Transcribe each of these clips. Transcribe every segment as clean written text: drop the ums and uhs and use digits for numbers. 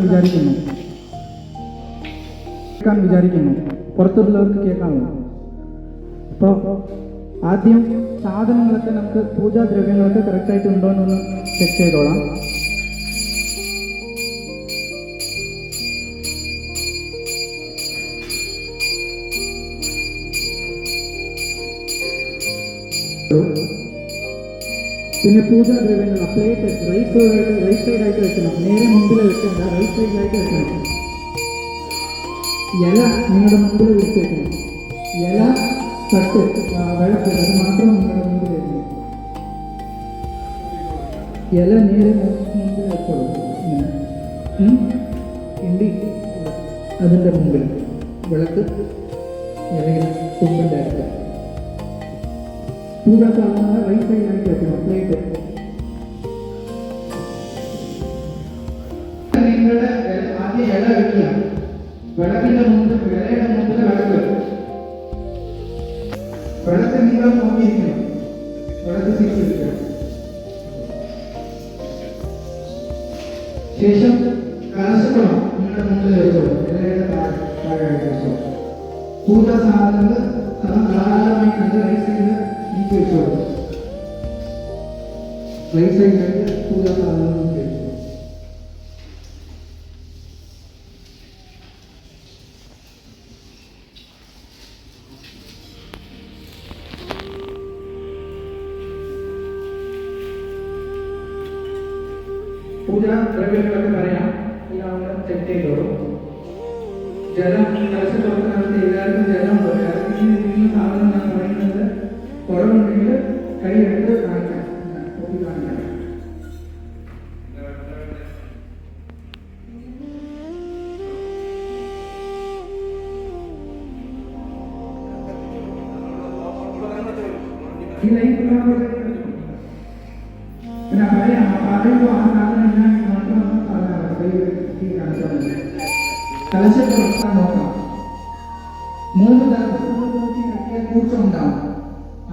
വിചാരിക്കുന്നു. പുറത്തുള്ളവർക്ക് കേൾക്കാമോ? അപ്പോൾ ആദ്യം സാധനങ്ങളൊക്കെ നമുക്ക് പൂജാദ്രവ്യങ്ങളൊക്കെ കറക്റ്റായിട്ട് ഉണ്ടോ എന്നൊന്ന് ചെക്ക് ചെയ്തോളാം. പിന്നെ പൂജാദ്രവ്യങ്ങൾ പ്ലേറ്റ് റൈറ്റ് സൈഡായിട്ട് വെക്കണം. നേരെ മുമ്പിൽ വെക്കേണ്ട, റൈറ്റ് സൈഡിലായിട്ട് വെക്കണം. ഇല നിങ്ങളുടെ മുമ്പിൽ വിളിച്ച് വെക്കണം. ഇല, തട്ട്, വിളക്ക് അത് മാത്രം നിങ്ങളുടെ മുമ്പിൽ വെക്കണം. ഇല നേരെ മുമ്പിൽ വെച്ചോളൂ. ഇണ്ടി അതിൻ്റെ മുമ്പിൽ, വിളക്ക് ഇലയിൽ തുമ്പിൻ്റെ അടുത്ത്. പൂജാ സാധനങ്ങൾ റൈറ്റ് സൈഡിലായിട്ട് വെക്കണം. പ്ലേറ്റ് നിങ്ങളുടെ ആദ്യം ഇല വെക്കുക. വിളക്കിന്റെ മുമ്പിൽ, ഇലയുടെ മുമ്പിൽ വിളക്ക് നിങ്ങൾ നോക്കിയിരിക്കണം. വിളക്ക് തിരിച്ചെടുക്കുക. ശേഷം കലശക്കുളം നിങ്ങളുടെ മുമ്പിൽ വെച്ചോളൂ. ഇലയുടെ താഴെയായിട്ട് വെച്ചോളൂ. പൂജാ സാധനങ്ങൾ ധാരാളമായി കണ്ട് റൈറ്റ് സൈഡിൽ നീക്കി വെച്ചോളൂ. റൈറ്റ് സൈഡിലായിട്ട് പൂജാ സാധനങ്ങൾ നീക്കി വെച്ചോളൂ. പൂജാ ദ്രവ്യങ്ങളൊക്കെ പറയാം. ഇതാണ് ചെക്ക് ചെയ്തോളൂ. ജലം കലശക്കുളത്തിനകത്ത് എല്ലാവർക്കും ജലം എന്തെങ്കിലും സാധനം ഞാൻ പറയുന്നത് കുറവുണ്ടെങ്കിൽ കൈയെടുത്ത് കാണിക്കാം. ഈ ലൈഫ് പിന്നെ പറയാം. പറയുമ്പോൾ ആ സാധനം ഞാൻ മാത്രം കലശക്കുളത്താൻ നോക്കാം. 3 തരത്തിലുള്ള കൂർച്ചമുണ്ടാവും.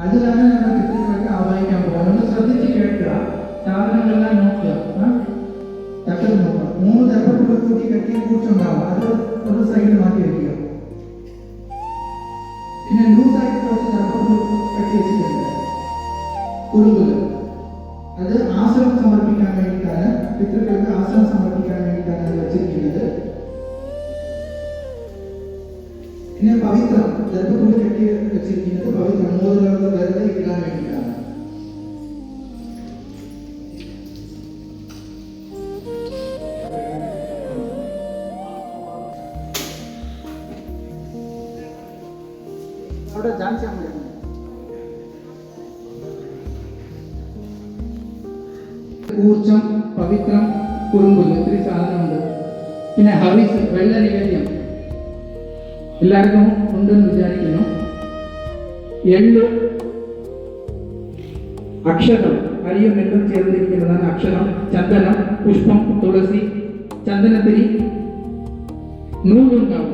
അത് തന്നെ നമ്മുടെ ചിത്രത്തിലൊക്കെ ആവാഹിക്കാൻ പോകാം. നമ്മൾ ശ്രദ്ധിച്ച് കേൾക്കുക. സാധനങ്ങളെല്ലാം നോക്കുക. തട്ടൽ നോക്കുക. 3 തരത്തിലുള്ള കൂട്ടി കെട്ടിയ കൂർച്ചുണ്ടാവും. അത് ഒരു സൈഡിൽ മാറ്റി വയ്ക്കുക. പിന്നെ ലൂസായിട്ട് കുറച്ച് തരത്തിലുള്ള കെട്ടി വെച്ചിട്ടുണ്ട്. കുറുകുല് അത് ആസനം സമർപ്പിക്കാൻ വേണ്ടിയിട്ടാണ്. പിതൃക്കൾക്ക് ആസനം സമർപ്പിക്കാൻ വേണ്ടിയിട്ടാണ് അത് വെച്ചിരിക്കുന്നത്. പിന്നെ പവിത്രം ഗർഭക്കുഴി കെട്ടി വെച്ചിരിക്കുന്നത് പവിത്രം മോതിരങ്ങൾക്ക് വെറുതെ ഇടാൻ വേണ്ടിയിട്ടാണ്. അവിടെ ജാൻസി അമ്മ ഊർജം, പവിത്രം, കുറുമ്പുല്ല്, ഇത്തിരി സാധനമുണ്ട്. പിന്നെ ഹവിസ്, വെള്ള നിവേദ്യം എല്ലാവർക്കും ഉണ്ടെന്ന് വിചാരിക്കുന്നു. എള്ളു, അക്ഷരം, അരിയും എള്ളും ചേർന്നിരിക്കുന്നതാണ് അക്ഷരം. ചന്ദനം, പുഷ്പം, തുളസി, ചന്ദനത്തിരി, നൂലുണ്ടാവും.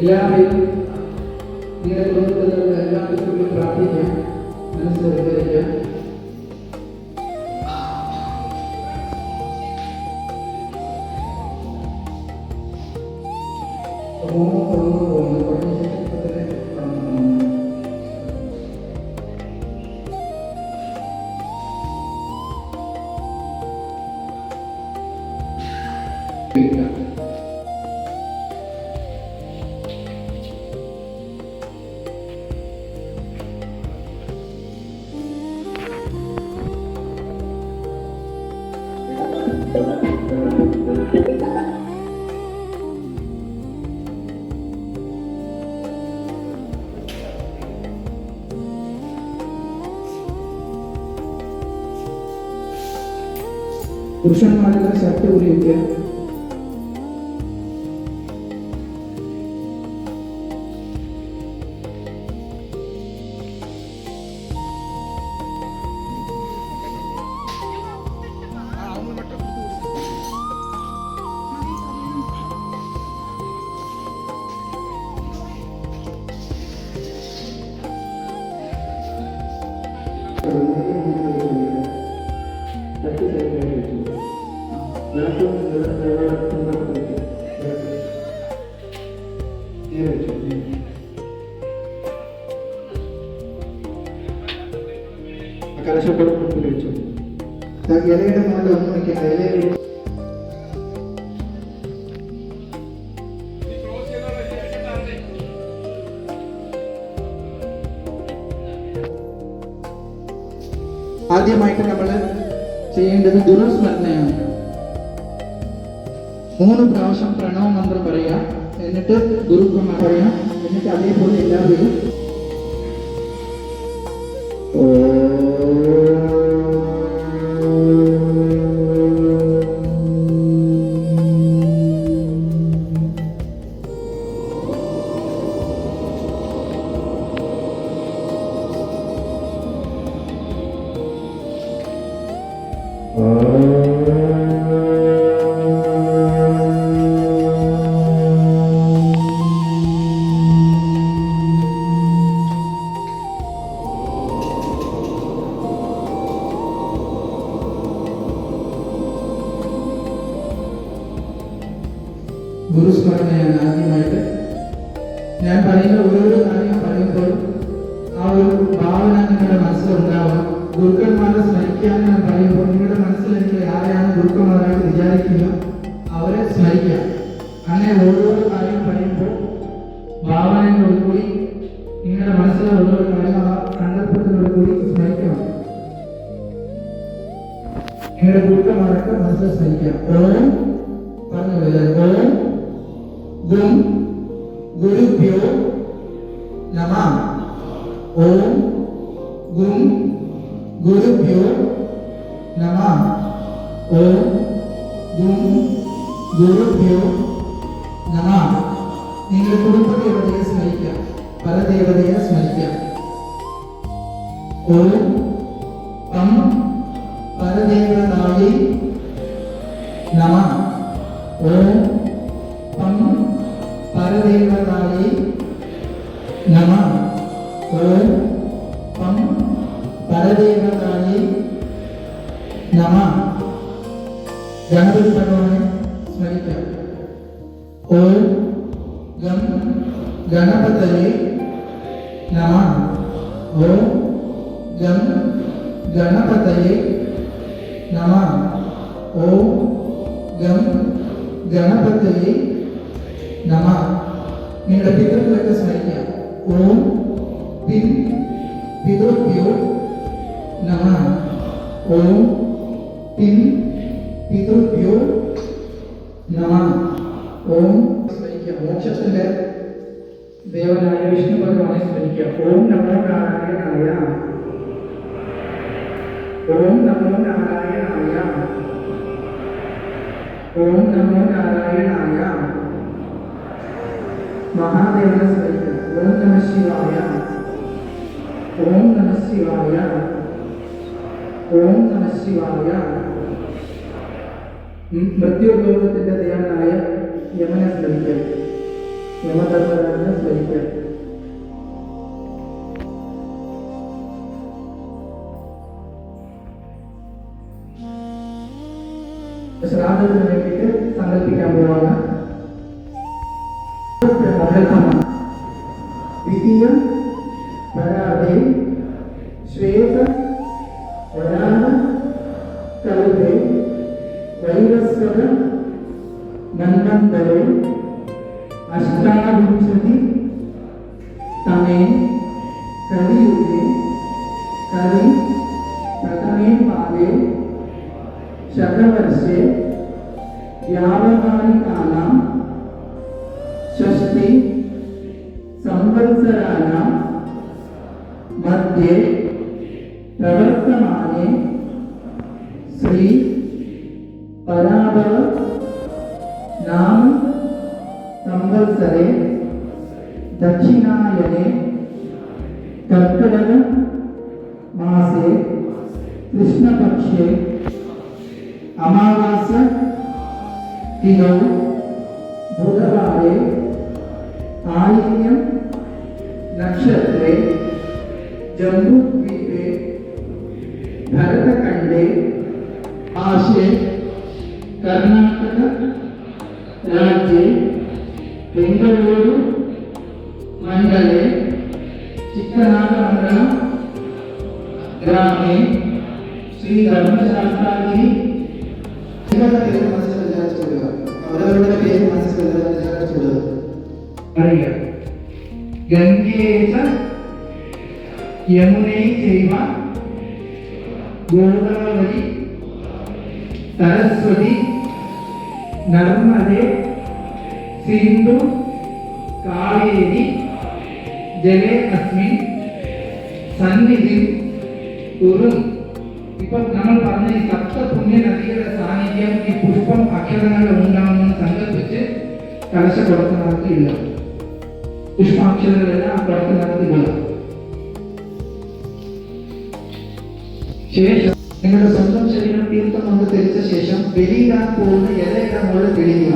എല്ലാവരെയും നിങ്ങളുടെ കുടുംബത്തിലുള്ള എല്ലാ വ്യക്തികളും പ്രാർത്ഥിക്കാം. മനസ്സ് വിചാരിക്കാം. മൂന്ന് തുടർന്ന് പോകുന്നത് തുടങ്ങിയ ശേഷം ഇപ്പൊ തന്നെ പുരുഷന്മാരുടെ ഷർട്ട് ഉപയോഗിക്കുക. കലശത്തോടെ മുമ്പിൽ വെച്ചു. ഇലയുടെ മുകളിൽ ഒന്നും വയ്ക്കണ്ട. ഇലയിൽ ആദ്യമായിട്ട് നമ്മൾ ചെയ്യേണ്ടത് ഗുരുസ്മരണയാണ്. 3 പ്രാവശ്യം പ്രണവ മന്ത്രം പറയുക, എന്നിട്ട് ഗുരുക്രമ പറയാം, എന്നിട്ട് അതേപോലെ എല്ലാവരും ഗുരുസ്മരണയാണ്. ആദ്യമായിട്ട് ഞാൻ പറയുന്ന ഓരോരോ കാര്യം പറയുമ്പോഴും ആ ഒരു ഭാവന നിങ്ങളുടെ മനസ്സിലുണ്ടാവണം. ഗുരുക്കന്മാരെ സ്മരിക്കാൻ ഞാൻ പറയുമ്പോൾ നിങ്ങളുടെ മനസ്സിൽ നിങ്ങൾ ആരെയാണ് ഗുരുക്കന്മാരായിട്ട് വിചാരിക്കുക അവരെ സ്മരിക്കുക. അങ്ങനെ ഓരോരോ കാര്യം പറയുമ്പോൾ ഭാവനയോടുകൂടി നിങ്ങളുടെ മനസ്സിലെ ഓരോരോ കാര്യം ആ സങ്കല്പത്തിനോടുകൂടി സ്മരിക്കണം. നിങ്ങളുടെ ഗുരുക്കന്മാരൊക്കെ മനസ്സിൽ സ്മരിക്കാം. ഓം പറഞ്ഞു ഓം ഗും ഗുരുഭ്യോ നമഃ. ഓം ഗും ഗുരുഭ്യോ നമഃ. ഓം ഗും ഗുരുഭ്യോ നമഃ. നിങ്ങൾ കുടുംബദേവതയെ സ്മരിക്കാം, പരദേവതയെ സ്മരിക്കാം. ഓം പം പരദേവതായേ നമഃ. ഓം പം പരദേവതായേ നമഃ. ഓം പം പരദേവതായേ നമഃ. ഗണപതി ഭഗവാനെ സ്മരിക്കാം. ഓം ഗം ഗണപതയേ നമഃ. ഓം ഗം ഗണപതയേ നമഃ. ഓം ഗം ഗണപതയേ നമഃ. നിങ്ങളുടെ പിതൃക്കളൊക്കെ സ്മരിക്കാം. ഓം പിൻ പിതൃഭ്യോ നമഃ. ഓം പിൻ പിതൃഭ്യോ നമഃ. ഓം സ്മരിക്കാം. മോക്ഷത്തിന്റെ ദേവനായ വിഷ്ണു ഭഗവാനെ സ്മരിക്കാം. ഓം നമോ നാരായണായ. ഓം നമോ നാരായണായ. ഓം നമോ നാരായണായ. മഹാദേവനെ സ്മരിക്കാം. ഓം നമഃ ശിവായ. ഓം നമഃ ശിവായ. ഓം നമഃ ശിവായ. മൃത്യുലോകത്തിന്റെ ദേവനായ യമനെ സ്മരിക്കാം. യമധർമ്മരാജനെ സ്മരിക്കാം. ശ്രാദ്ധത്തിന് വേണ്ടിയിട്ട് സങ്കല്പിക്കാൻ പോവാണ്. द्वितीय पराधे श्वेत वराह कल्पे वैवस्वत मन्वन्तरे अष्टाविंशति तमे कलियुगे कलि प्रथमे पादे शतवर्षे व्यावहारिकानां षष्टि संवत्सराणां मध्ये प्रवर्तमाने श्री पराभव नाम संवत्सरे दक्षिणायने कर्कटक मासे कृष्णपक्षे अमावास्य तिथौ बुधवारे आयिल्यं नक्षत्रे जम्बूद्वीपे भरतखण्डे आशे कर्नाटक राज्ये बेंगलूरु मंडले चिक्कनागमंगलम ग्रामे श्री धर्मशास्त्रागिरि गंगे यमुने चैव गोदावरी सरस्वती नर्मदे सिंधु कावेरी जले अस्मिन् सन्निधि कुरुं ഇപ്പോൾ നമ്മൾ പറഞ്ഞ ഈ സപ്ത പുണ്യ നദികളുടെ സാന്നിധ്യം ഈ പുഷ്പം അക്ഷരങ്ങളിൽ ഉണ്ടാകുമെന്ന് സങ്കല്പിച്ച് കലശ കൊടുക്കുന്നവർക്ക് ഇല്ല. പുഷ്പാക്ഷരങ്ങളെല്ലാം കൊടുക്കുന്നവർക്ക് ഇല്ല. ശേഷം നിങ്ങളുടെ സ്വന്തം ശരീരം തീർത്ഥം കൊണ്ട് തെളിച്ച ശേഷം ബലിയിടാൻ പോകുന്ന ഇലയുടെ മുകളിൽ തെളിയുക.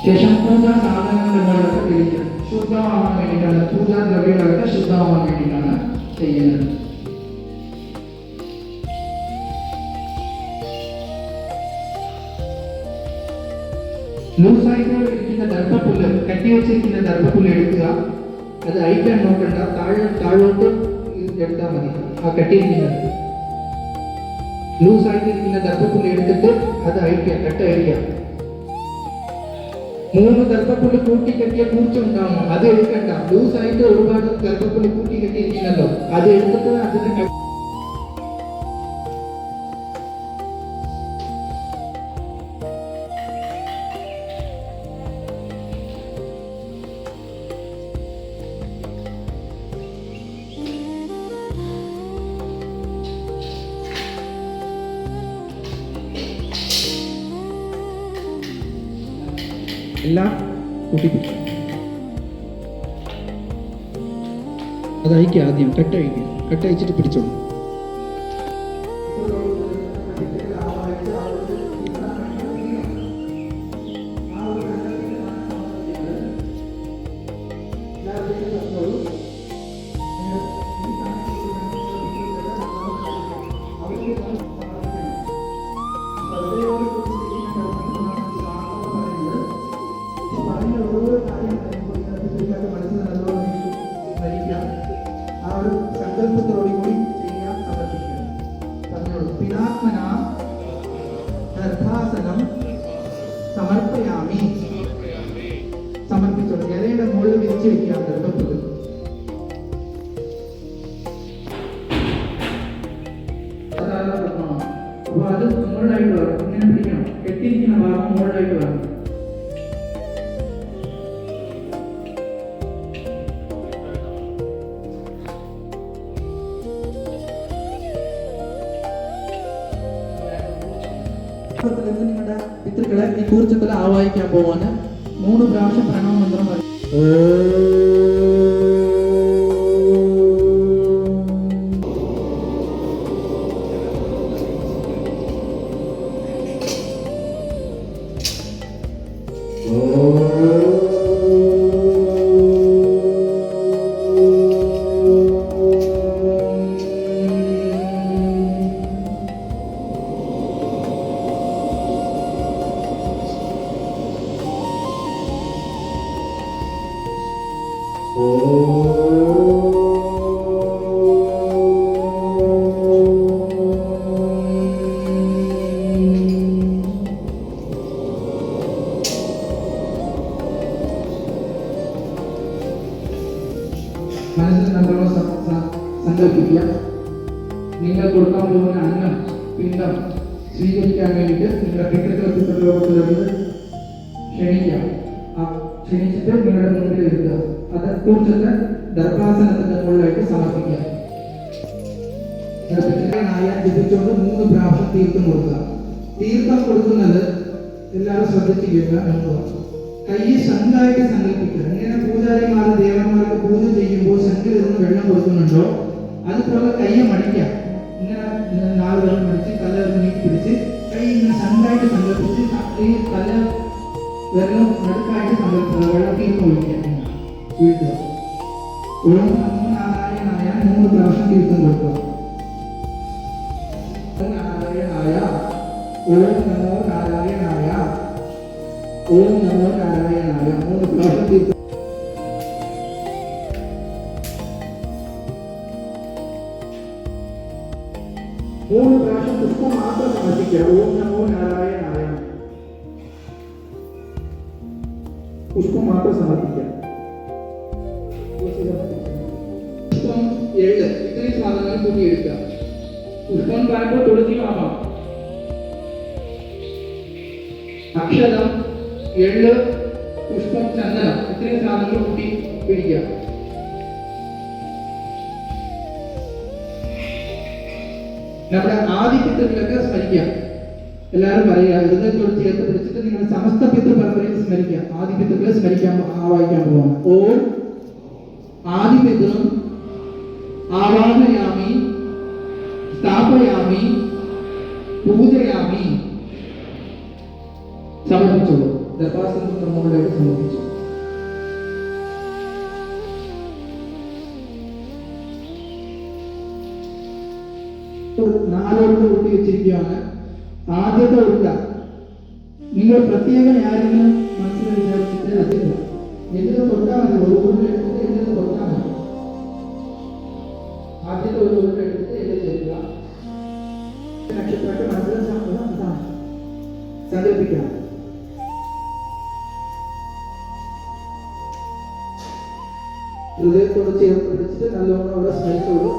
ശേഷം പൂജാ സാധനങ്ങളുടെ മുകളിലൊക്കെ തെളിക്കുക. ശുദ്ധമാവാൻ വേണ്ടിയിട്ടാണ്, പൂജാ ദ്രവ്യങ്ങളൊക്കെ ശുദ്ധമാവാൻ വേണ്ടിയിട്ടാണ് ചെയ്യുന്നത്. ലൂസായിട്ട് ഇരിക്കുന്ന ദർഭപ്പുല്ല്, കെട്ടിവെച്ചിരിക്കുന്ന ദർഭപ്പുല്ല് എടുക്കുക. അത് അഴിക്കാൻ നോക്കണ്ട, താഴോട്ട് എടുത്താൽ മതി. ആ കെട്ടിയിരിക്കുന്നത് ലൂസായിട്ടിരിക്കുന്ന ദർഭപ്പുല്ല് എടുത്തിട്ട് അത് അഴിക്കുക, കെട്ടഴിക്കുക. 3 ഗർഭപ്പുല്ല് കൂട്ടി കെട്ടിയ പൂച്ച ഉണ്ടാവണം, അത് എടുക്കണ്ട. ലൂസായിട്ട് ഒരുപാട് ഗർഭപ്പുല്ല് കൂട്ടി കെട്ടിയിരിക്കുന്നല്ലോ, അത് എടുത്തിട്ട് അതിന് എല്ലാം കൂട്ടിപ്പിടിക്കും. അത് അയക്കുക. ആദ്യം കെട്ടഴിക്കുക. കെട്ടഴിച്ചിട്ട് പിടിച്ചോളൂ. സമർപ്പയാമി. സമർപ്പിച്ചോളൂ. ഇലയുടെ മുകളിൽ വിരിച്ചു വെക്കുക ഗർഭപ്പുല്ല്. അപ്പൊ അത് മുകളിലായിട്ട് വരണം. ഇങ്ങനെ പിടിക്കണം. കെട്ടിയിരിക്കുന്ന ഭാഗം മുകളിലായിട്ട് വരണം. നിങ്ങളുടെ പിതൃക്കളെ ഈ കൂർച്ചത്തിൽ ആവാഹിക്കാൻ പോവാന് 3 പ്രാവശ്യം പ്രണവ മന്ത്രം പറയും. മനസ്സിൽ നല്ലോണം സങ്കല്പിക്കുക. നിങ്ങൾ കൊടുക്കാൻ പോകുന്ന അന്നം പിണ്ഡം സ്വീകരിക്കാൻ വേണ്ടിയിട്ട് നിങ്ങളുടെ പിതൃലോകത്തിലേക്ക് ക്ഷണിക്കാം. ക്ഷണിച്ചിട്ട് നിങ്ങളുടെ മുന്നിൽ ഇരുത്തുക. അത് കുറിച്ചിട്ട് ദർഭാസനത്തിന്റെ മുകളിലായിട്ട് സമർപ്പിക്കുക. ജപിച്ചുകൊണ്ട് 3 പ്രാവശ്യം തീർത്ഥം കൊടുക്കുക. തീർത്ഥം കൊടുക്കുന്നത് എല്ലാവരും ശ്രദ്ധിച്ചു കേൾക്കുക എന്നുള്ളതാണ്. കൈ ശംഖായിട്ട് സങ്കല്പിക്കുക. ഇങ്ങനെ പൂജാരിമാർ ദേവന്മാർക്ക് പൂജ ചെയ്യുമ്പോൾ ശംഖിൽ നിന്ന് വെള്ളം കൊടുക്കുന്നുണ്ടോ അതുപോലെ കയ്യെ മടിക്കാം. ഇങ്ങനെ 4 വെള്ളം മടിച്ച് തല നീക്കി പിടിച്ച് കൈ ഇങ്ങനെ ശംഖായിട്ട് സങ്കല്പിച്ച് ഈ തല വെള്ളം നടുക്കായിട്ട് സങ്കല്പിക്കുക. വെള്ളം തീർന്നു ഒഴിക്കുക. വീഴ്ത്തുക. ഓം നമോ നാരായണായ 3 പ്രാവശ്യം തീർത്ഥം കൊടുക്കുക. നാരായണായ ഓം നമോ നാരായണായ ഓം നമോ നാരായണായ 3 പ്രാവശ്യം തീർത്ഥം. പുഷ്പം മാത്രം സമർപ്പിക്കുക. ഓം നമോ നാരായണായ പുഷ്പം മാത്രം സമർപ്പിക്കുക. പുഷ്പം 7 ഇത്രയും സാധനങ്ങൾ കൂട്ടിയെടുക്കുക. പുഷ്പം പറയുമ്പോൾ തുളസിയാവാം. അക്ഷരം, എള്ള്, പുഷ്പം, ചന്ദനം ഇത്രയും സാധനങ്ങൾ കൂട്ടി പിടിക്കുക. നമ്മുടെ ആദ്യ പിതൃകളൊക്കെ സ്മരിക്കാം. എല്ലാവരും പറയുക. ഹൃദയത്തോട് ചേർത്ത് പിടിച്ചിട്ട് നിങ്ങൾ സമസ്ത പിതൃ പരമ്പരയിൽ സ്മരിക്കാം. ആദ്യ പിതൃക്കളെ സ്മരിക്കാൻ ആവാഹിക്കാൻ പോവാണ്. ഓം ആദി പിതൃം ആവാഹയാമി സ്ഥാപയാമി പൂജയാമി. സമർപ്പിച്ചോളൂ. ദർഭാസനത്തിന്റെ മുകളിലേക്ക് സമർപ്പിച്ചു. നാലോട്ട് കൂട്ടി വെച്ചിരിക്കുകയാണ്. ആദ്യത്തെ ഉരുള നിങ്ങൾ പ്രത്യേകം ആരെങ്കിലും മനസ്സിൽ വിചാരിച്ചിട്ട് അതില്ല എന്തിനു തൊട്ടാൽ മതി. ഒരു ഉരുള എടുത്തിട്ട് എന്തിനു തൊട്ടാൽ മതി. ആദ്യത്തെ ഒരു ഉരുള എടുത്തിട്ട് എല്ലാം ചേർക്കുക. നക്ഷത്രമായിട്ട് മനസ്സിൽ സങ്കല്പിക്കണം. ഹൃദയത്തോട് ചേർത്ത് പിടിച്ചിട്ട് നല്ലോണം അവിടെ സ്മരിച്ചോളൂ.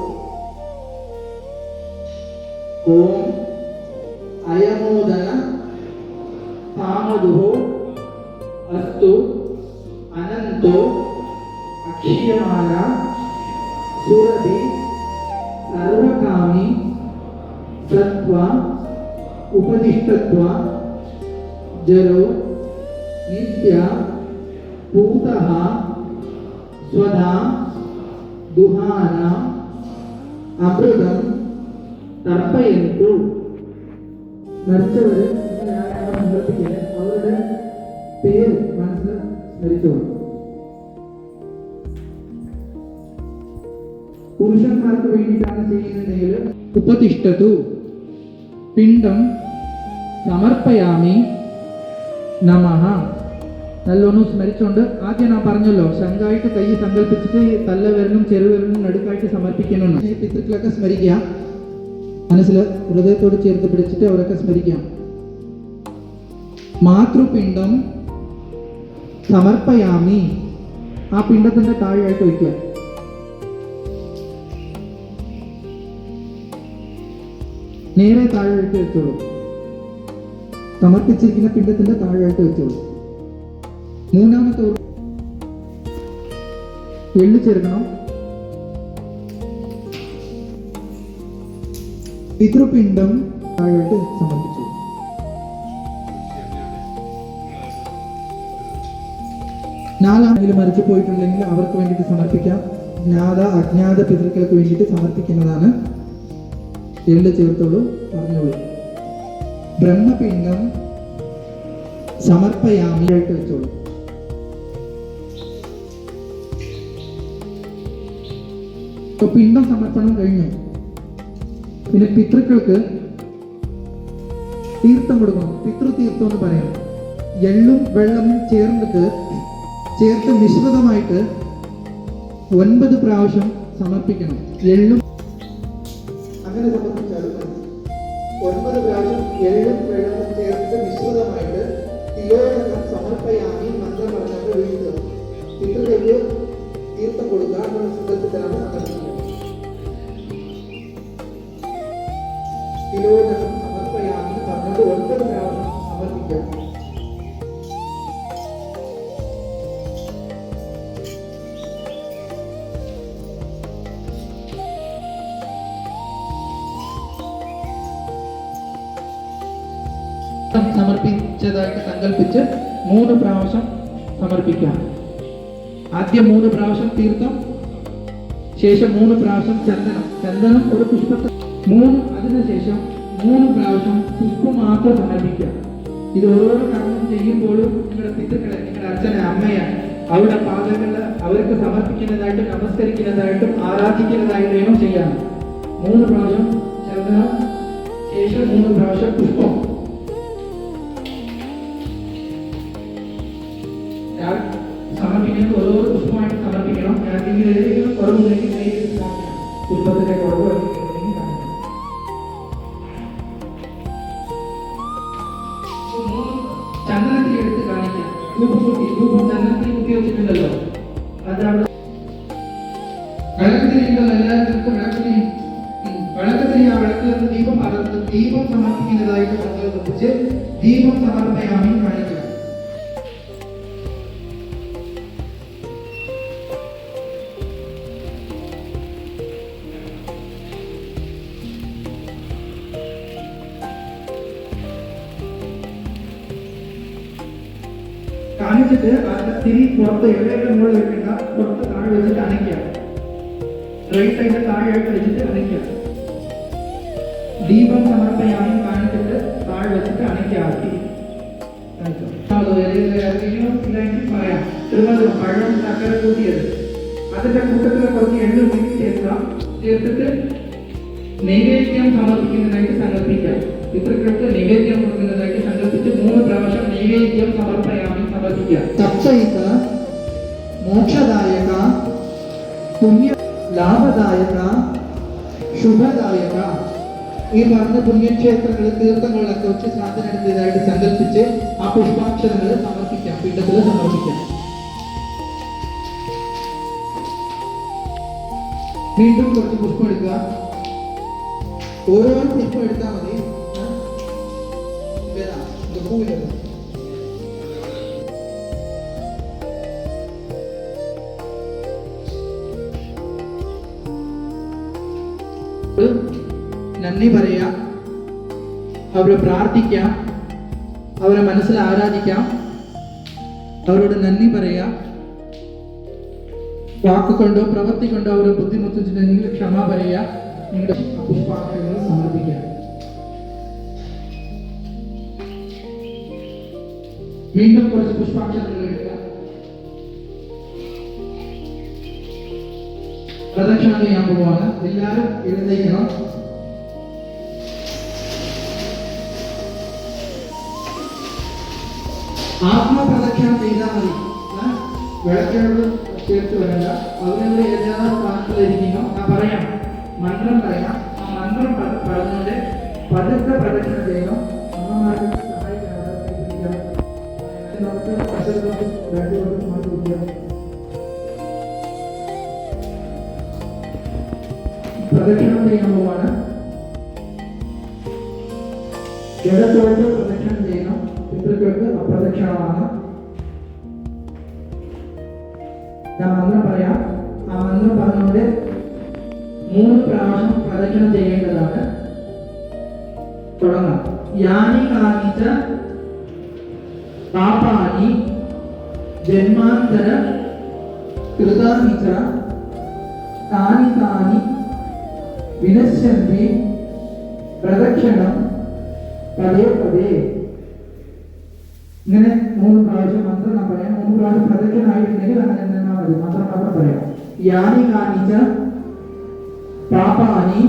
ഓം അയമോദന താമദുഹോ അസ്തു അനന്തോ അക്ഷീയമാന സുരഭി സർവകാമി സത്വ ഉപദിഷ്ടത്വ ജലോ നിത്യ പൂതഃ സ്വധാ ദുഹാന അമൃതം തർപ്പയന്തു. മരിച്ചവര് സങ്കല്പിക്കുന്നത് അവരുടെ പേര് മനസ്സിൽ സ്മരിച്ചോളൂ. പുരുഷന്മാർക്ക് വേണ്ടിയിട്ടാണ് ചെയ്യുന്നതെങ്കിൽ ഉപതിഷ്ഠതു പിണ്ഡം സമർപ്പയാമി നമഃ. നല്ലോണം സ്മരിച്ചുകൊണ്ട് ആദ്യം ഞാൻ പറഞ്ഞല്ലോ ശംഖായിട്ട് കൈ സങ്കല്പിച്ചിട്ട് തല്ലവിരലും ചെറുവിരലും നടുക്കായിട്ട് സമർപ്പിക്കുന്നുണ്ട്. ഈ പിതൃക്കളൊക്കെ സ്മരിക്കുക. മനസ്സിൽ ഹൃദയത്തോട് ചേർത്ത് പിടിച്ചിട്ട് അവരൊക്കെ സ്മരിക്കാം. മാതൃപിണ്ഡം സമർപ്പയാമി. ആ പിണ്ഡത്തിന്റെ താഴെയായിട്ട് വയ്ക്കുക. നേരെ താഴെയായിട്ട് വെച്ചോളൂ. സമർപ്പിച്ചിരിക്കുന്ന പിണ്ഡത്തിന്റെ താഴെയായിട്ട് വെച്ചോളൂ. മൂന്നാമത്തെ എള്ളു ചേർക്കണം. പിതൃപിണ്ഡം താഴോട്ട് സമർപ്പിച്ചു. നാലാണെങ്കിലും മരിച്ചു പോയിട്ടുണ്ടെങ്കിൽ അവർക്ക് വേണ്ടിയിട്ട് സമർപ്പിക്കാം. ജ്ഞാത അജ്ഞാത പിതൃക്കൾക്ക് വേണ്ടിയിട്ട് സമർപ്പിക്കുന്നതാണ്. എള്ളു ചേർത്തോളൂ. പറഞ്ഞോളൂ. ബ്രഹ്മപിണ്ഡം സമർപ്പയാമിയായിട്ട് വെച്ചോളൂ. പിണ്ഡം സമർപ്പണം കഴിഞ്ഞു. പിന്നെ പിതൃക്കൾക്ക് തീർത്ഥം കൊടുക്കണം. പിതൃതീർത്ഥം എന്ന് പറയാം. എള്ളും വെള്ളവും ചേർത്ത് മിശ്രിതമായിട്ട് 9 പ്രാവശ്യം സമർപ്പിക്കണം. എള്ളും അങ്ങനെ സമർപ്പിച്ചാലും മതി. 9 പ്രാവശ്യം എള്ളും വെള്ളവും ചേർത്ത് മിശ്രിതമായിട്ട് തിലോദകം സമർപ്പയാമി മന്ത്രം പറഞ്ഞാൽ വീഴുക. പിതൃകൾക്ക് തീർത്ഥം കൊടുക്കുക എന്നുള്ള സങ്കല്പത്തിലാണ് സമർപ്പിക്കുന്നത്. തിലോദകം സമർപ്പയാമി പറഞ്ഞത് 9 പ്രാവശ്യം സമർപ്പിക്കുക. സമർപ്പിച്ചതായിട്ട് സങ്കല്പിച്ച് 3 പ്രാവശ്യം സമർപ്പിക്കാം. ആദ്യം 3 പ്രാവശ്യം തീർത്ഥം, ശേഷം 3 പ്രാവശ്യം ചന്ദനം ഒരു പുഷ്പത്തെ അതിനുശേഷം 3 പ്രാവശ്യം പുഷ്പം മാത്രം സമർപ്പിക്കുക. ഇത് ഓരോ കർമ്മം ചെയ്യുമ്പോഴും നിങ്ങളുടെ പിതൃക്കളെ, നിങ്ങളുടെ അച്ഛനെ, അമ്മയെ, അവരുടെ പാദങ്ങള് അവർക്ക് സമർപ്പിക്കുന്നതായിട്ടും നമസ്കരിക്കുന്നതായിട്ടും ആരാധിക്കുന്നതായിട്ടും വേണം ചെയ്യാം. 3 പ്രാവശ്യം ചന്ദനം, ശേഷം 3 പ്രാവശ്യം പുഷ്പം. സമർപ്പിക്കുന്നത് ഓരോ പുഷ്പമായിട്ട് സമർപ്പിക്കണം. എന്തെങ്കിലും ഏതെങ്കിലും കുറവുണ്ടെങ്കിൽ പുഷ്പത്തിന്റെ കുറവ് ചന്ദനത്തിൽ എടുത്ത് കാണിക്കാം. ധൂപം ചന്ദനത്തിൽ കുത്തി വെച്ചിട്ടുണ്ടല്ലോ, അത് അവിടെ വിളക്കത്തിരിക്കുമല്ലോ. എല്ലാവർക്കും വിളക്കത്തിന് ആ വിളക്കിൽ നിന്ന് ദീപം സമർപ്പിക്കുന്നതായിട്ട് സങ്കല്പിച്ച് ദീപം സമർപ്പയാമി കാണിക്കുക. കാണിച്ചിട്ട് തിരി പുറത്ത് എവിടെയൊക്കെ മുകളിൽ വെക്കേണ്ട, പുറത്ത് താഴെ വെച്ചിട്ട് അണയ്ക്കുക. റൈറ്റ് സൈഡിൽ താഴെയായിട്ട് വെച്ചിട്ട് അണയ്ക്കുക. ദീപം സമർപ്പയാമി കാണിച്ചിട്ട് താഴെ വെച്ചിട്ട് അണയ്ക്കുക. പറയാം. തിരുവനന്തപുരം പഴം ചക്കര കൂട്ടിയത്, അതിന്റെ കൂട്ടത്തിൽ കുറച്ച് എണ്ണ മിക്സ് ചേർത്തിട്ട് നൈവേദ്യം സമർപ്പിക്കുന്നതായിട്ട് സങ്കല്പിക്കാം. പിതൃക്കൾക്ക് നൈവേദ്യം കൊടുക്കുന്നതായിട്ട് സങ്കല്പിച്ച് 3 പ്രാവശ്യം നൈവേദ്യം സമർപ്പയാമി സമർപ്പിക്കുക. തത്സഹിത മോക്ഷദായക, പുണ്യ ലാഭദായക, ശുഭദായക, ഈ പറഞ്ഞ പുണ്യക്ഷേത്രങ്ങളിൽ തീർത്ഥങ്ങളിലൊക്കെ വെച്ച് ശ്രാദ്ധനെടുത്തതായിട്ട് സങ്കല്പിച്ച് ആ പുഷ്പാക്ഷരങ്ങൾ സമർപ്പിക്കാം, പീഠത്തിൽ സമർപ്പിക്കാം. വീണ്ടും കുറച്ച് പുഷ്പം എടുക്കുക. ഓരോ പുഷ്പം എടുത്താൽ മതി. നന്ദി പറയാം, അവരെ പ്രാർത്ഥിക്കാം, അവരെ മനസ്സിൽ ആരാധിക്കാം, അവരോട് നന്ദി പറയാം. വാക്കുകൊണ്ടോ പ്രവൃത്തി കൊണ്ടോ അവരെ ബുദ്ധിമുട്ടിച്ചിട്ടുണ്ടെങ്കിൽ ക്ഷമ പറയാ. നിങ്ങളുടെ പുഷ്പാക്ഷരങ്ങൾ സമർപ്പിക്കാം. വീണ്ടും കുറച്ച് പുഷ്പാക്ഷരങ്ങൾ എടുക്കുക. പ്രദക്ഷിണ ചെയ്യാൻ പോവാണ്. എല്ലാവരും എഴുന്നേക്കണം. ആത്മപ്രദക്ഷിണം ചെയ്താൽ മതി. വിളക്കോട് ചേർത്ത് വരണ്ട. അവരുടെ യഥാ സ്ഥാനത്തിലിരിക്കുന്നു. ഞാൻ പറയാം, മന്ത്രം പറയാം. ആ മന്ത്രം പറഞ്ഞുകൊണ്ട് പതുക്കെ പ്രദക്ഷിണം ചെയ്യണം. അമ്മമാർക്ക് സഹായിക്കണം. പ്രദക്ഷിണം ചെയ്യാൻ പോവാണ്. ഇടത്തോട്ട് പ്രദക്ഷിണം ചെയ്യണം. പിതൃക്കൾക്ക് അപ്രദക്ഷിണമാണ്. ഞാൻ മന്ത്രം പറയാം. ആ മന്ത്രം പറഞ്ഞുകൊണ്ട് 3 പ്രാവശ്യം പ്രദക്ഷിണം ചെയ്യേണ്ടതാണ്. തുടങ്ങാം. യാനി കാണിച്ച പാപാനി ജന്മാന്തര കൃതാനി ച താനി താനി വിനശ്യന്തി പ്രദക്ഷിണം പദേ പദേ. ഇങ്ങനെ 3 പ്രാവശ്യം മന്ത്രം ഞാൻ പറയാം. 3 പ്രാവശ്യം പ്രദക്ഷിണമായിട്ടുണ്ടെങ്കിൽ അങ്ങനെ തന്നെ മതി. മന്ത്രം മാത്രം പറയാം. യാനി കാണിച്ച പാപാനി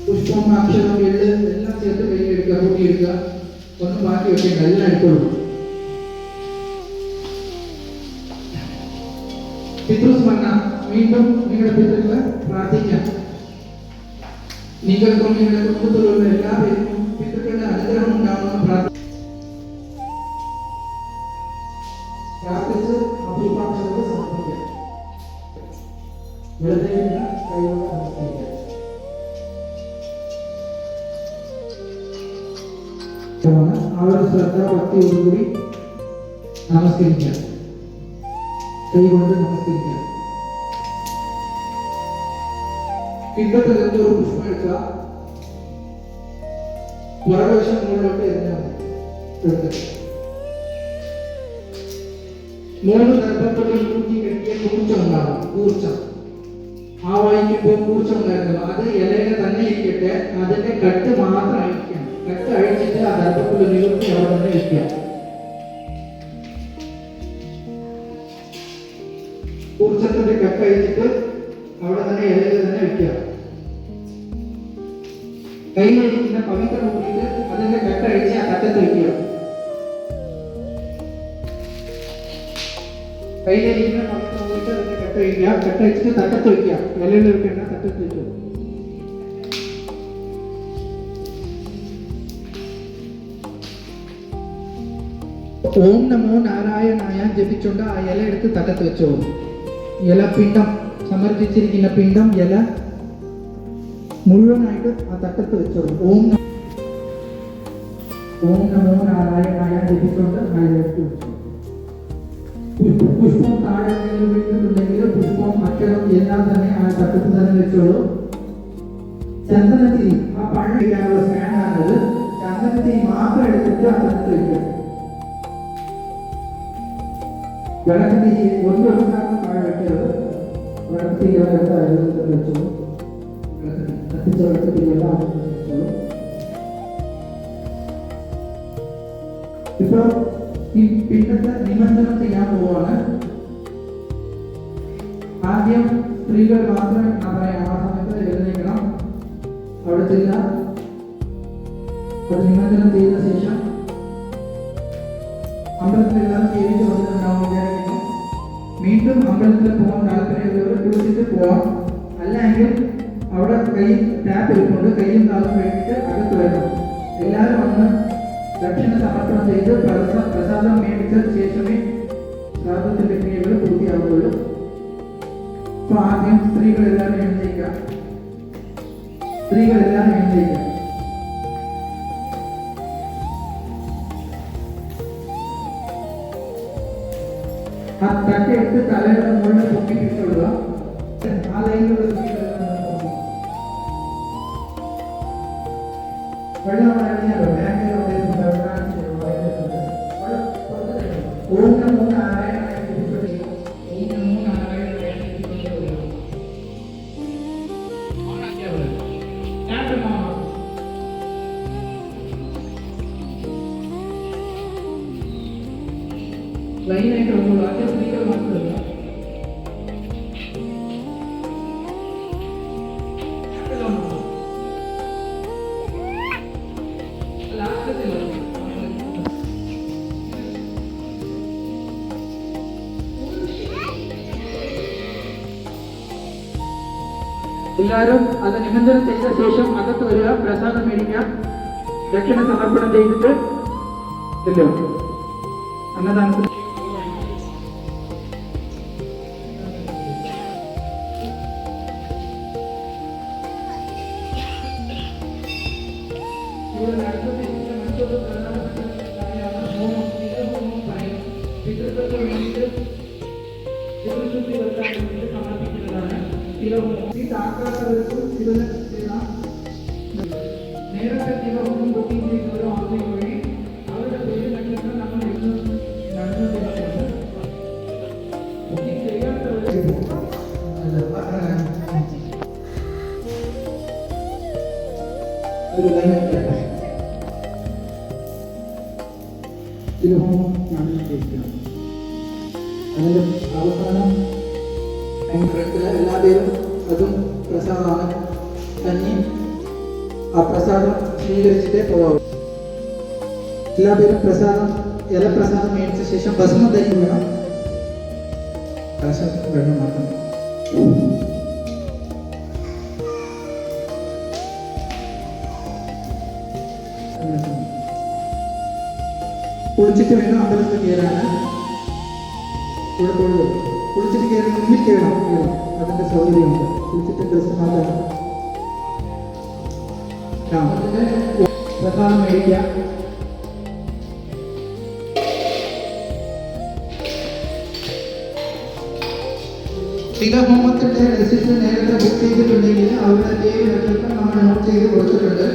പുഷ്പം, അക്ഷരം, എള്ള് എല്ലാം ചേർത്ത് കയ്യിലെടുക്കുക, കൂട്ടിയെടുക്കുക. ഒന്നും ബാക്കി വെക്കേണ്ട, എല്ലാം എടുത്തോളൂ. പിതൃസ്മരണ, വീണ്ടും നിങ്ങളുടെ പിതൃക്കളെ പ്രാർത്ഥിക്കാം. നിങ്ങൾക്കും നിങ്ങളുടെ കുടുംബത്തിലുള്ള എല്ലാ പേർക്കും പിതൃക്കളുടെ അനുഗ്രഹം ഉണ്ടാവുമെന്ന് പ്രാർത്ഥിച്ച് അഭിഭാഷകർക്ക് സമർപ്പിക്കാം. വെറുതെ കൈകൊണ്ട് നമസ്കരിക്കാം. ആ ഒരു ശ്രദ്ധ ഭക്തിയോടുകൂടി നമസ്കരിക്കാം. കൈകൊണ്ട് നമസ്കരിക്കാം. പിണ്ടത്തിൽ നിന്ന് ഒരു പുഷ്പം എടുക്കുക. പുറവശം മുകളിലോട്ട് എറിഞ്ഞാൽ മതി. 3 ഗർഭങ്ങളിൽ കൂട്ടി കെട്ടിയ കൂർച്ചം ഉണ്ടാകും. കൂർച്ചം ആവാഹിക്കുമ്പോൾ കൂർച്ചം ഉണ്ടായിരുന്നു. അത് ഇലയില തന്നെ ഇരിക്കട്ടെ, അതിന്റെ കട്ട് മാത്രം അഴിക്കണം. കട്ട് അഴിച്ചിട്ട് ആ ഗർഭത്തിൽ നിവർത്തി അവിടെ തന്നെ വെക്കുക. കൂർച്ചത്തിന്റെ കട്ട് അഴിച്ചിട്ട് അവിടെ തന്നെ ഇലയിൽ തന്നെ വെക്കുക. കയ്യിലിരിക്കുന്ന പവിത്രം കൂട്ടിയിട്ട് അതിന്റെ കട്ട് അഴിച്ച് ആ തട്ടത്ത് വെക്കുക. കയ്യിലിരിക്കുന്ന പവിത്രം കൂട്ടിയിട്ട് അതിന്റെ കട്ട് അഴിക്കുക. കട്ട് അഴിച്ചിട്ട് തട്ടത്ത് വെക്കുക. ഇലയിൽ വെക്കേണ്ട, തട്ടത്ത് വെച്ചു. ഓം നമോ നാരായണായ ജപിച്ചുകൊണ്ട് ആ ഇല എടുത്ത് തട്ടത്ത് വെച്ചോ. ഇല പിണ്ടം സമർപ്പിച്ചിരിക്കുന്ന പിണ്ടം ഇല മുഴുവനായിട്ട് ആ തട്ടത്ത് വെച്ചോളൂ. ഓം നമോ നാരായണായ ജപിച്ചുകൊണ്ട് ആ ഇല എടുത്ത് വെച്ചോ. പുഷ്പം താഴെ വീട്ടിലുണ്ടെങ്കിൽ പുഷ്പം, അക്ഷരം എല്ലാം തന്നെ ആ തട്ടത്ത് തന്നെ വെച്ചോളൂ. ചന്ദനത്തിരി, ആ പഴം വയ്ക്കാനുള്ള സ്റ്റാൻഡാണത്. ചന്ദനത്തിരി മാത്രം എടുത്തിട്ട് ആ തട്ടത്ത് വെക്കുക. വിളക്കത്തിരി ഒന്നും താഴെ വെക്കരുത്. വിളക്കത്തിരി എടുത്ത് അഴുകത്തിൽ വെച്ചോളൂ. കത്തിച്ച വിളക്കത്തിരി എല്ലാം വെച്ചോളൂ. ഇപ്പൊ ഈ പിണ്ടത്തെ നിമഞ്ജനം ചെയ്യാൻ പോവാണ്. ആദ്യം സ്ത്രീകൾ മാത്രം പറയാം. ആ സമയത്ത് എഴുന്നേക്കണം. അവിടെ ചെല്ല അത് നിമഞ്ജനം ചെയ്ത ശേഷം അമ്പലത്തിലെല്ലാം ചെയ്തിട്ട് വന്നിട്ടുണ്ടാവും വിചാരിക്കുന്നു. വീണ്ടും അമ്പലത്തിൽ പോകാൻ താല്പര്യമുള്ളവർ കുളിച്ചിട്ട് പോവാം. അല്ലെങ്കിൽ അവിടെ കൈ ടാപ്പ് ഇരിക്കൊണ്ട് കൈയും കാലും വേണ്ടിയിട്ട് അകത്ത് വരണം. എല്ലാവരും വന്ന് ദക്ഷിണ സമർപ്പണം ചെയ്ത് പ്രസാദം മേടിച്ച ശേഷമേ ശ്രാദ്ധത്തിന്റെ ക്രിയകൾ പൂർത്തിയാവുകയുള്ളൂ. അപ്പൊ ആദ്യം സ്ത്രീകളെല്ലാവരും എഴുന്നേൽക്കാം. സ്ത്രീകളെല്ലാം എഴുന്നേൽക്കാം. ആ തട്ടയെടുത്ത് തലയുടെ മുകളിൽ പൊക്കിപ്പിട്ടുള്ള ആ ലൈനിലുള്ള വെള്ളം അറിയാലോ. ഓം നമോ നാരായണായ ലൈനായിട്ട് വന്നോളൂ. ആദ്യം സ്ത്രീകൾ മാത്രമല്ല. എല്ലാവരും അത് നിബന്ധന ചെയ്ത ശേഷം അകത്ത് വരിക. പ്രസാദം മേടിക്കാം. ദക്ഷിണ സമർപ്പണം ചെയ്തിട്ട് അന്നദാനത്തിൽ പിതൃത്വത്തിന് വേണ്ടിയിട്ട് ശിവശുദ്ധി വരുത്താൻ വേണ്ടിയിട്ട് സമർപ്പിക്കുന്നതാണ്. ഈ താക്കാത്തവർക്കും ഇതിന് നേരത്തെ ശിവഹോമം ബുക്കിംഗ് ചെയ്യുന്നവരോ ആദ്യം വഴി അവരുടെ പേര് നക്ഷത്രം നമ്മൾ ഇന്ന് നടന്നു ചെയ്യുന്നുണ്ട്. ബുക്കിംഗ് ചെയ്യാത്തവരെ ഒരു ശിവഹോമം നടന്നുകൊണ്ടിരിക്കണം. അതിൻ്റെ അവസാനം എല്ലാവരും അതും പ്രസാദമാണ്. കഞ്ഞി ആ പ്രസാദം സ്വീകരിച്ചിട്ടേ പോകാവൂ. എല്ലാവരും ഇലപ്രസാദം മേടിച്ച ശേഷം ഭസ്മം ധരിക്കണം. കലശം വെള്ളം മാത്രം. കുളിച്ചിട്ട് വേണം അമ്പലത്തിൽ കയറാൻ. ഇവിടെ തൊഴുത് കുളിച്ചിട്ട് കയറി മുന്നിൽ കയറണം. അതിന്റെ സൗകര്യമുണ്ട്. കുളിച്ചിട്ട് ഡ്രസ് മാറ്റാം. പ്രസാദം മേടിക്കുക. ശിവഹോമത്തിന്റെ രജിസ്റ്റർ നേരത്തെ ബുക്ക് ചെയ്തിട്ടുണ്ടെങ്കിൽ അവരുടെ പേര് രജിസ്റ്റർ നമ്മൾ നോട്ട് ചെയ്ത് കൊടുത്തിട്ടുണ്ട്.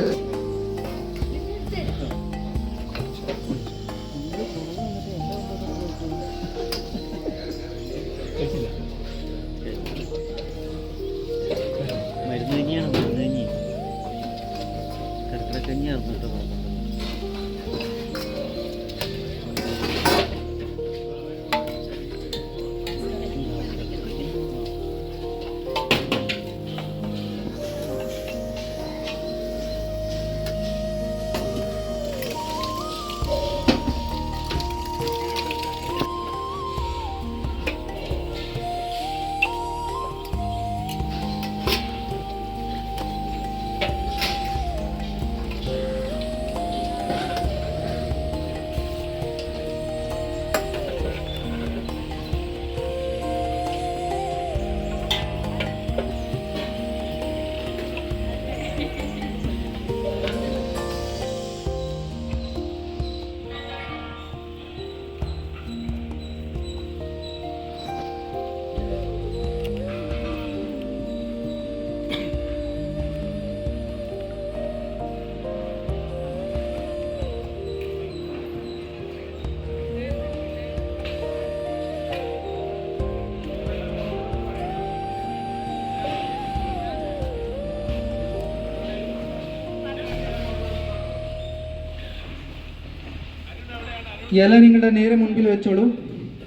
ഇല നിങ്ങളുടെ നേരെ മുൻപിൽ വെച്ചോളൂ.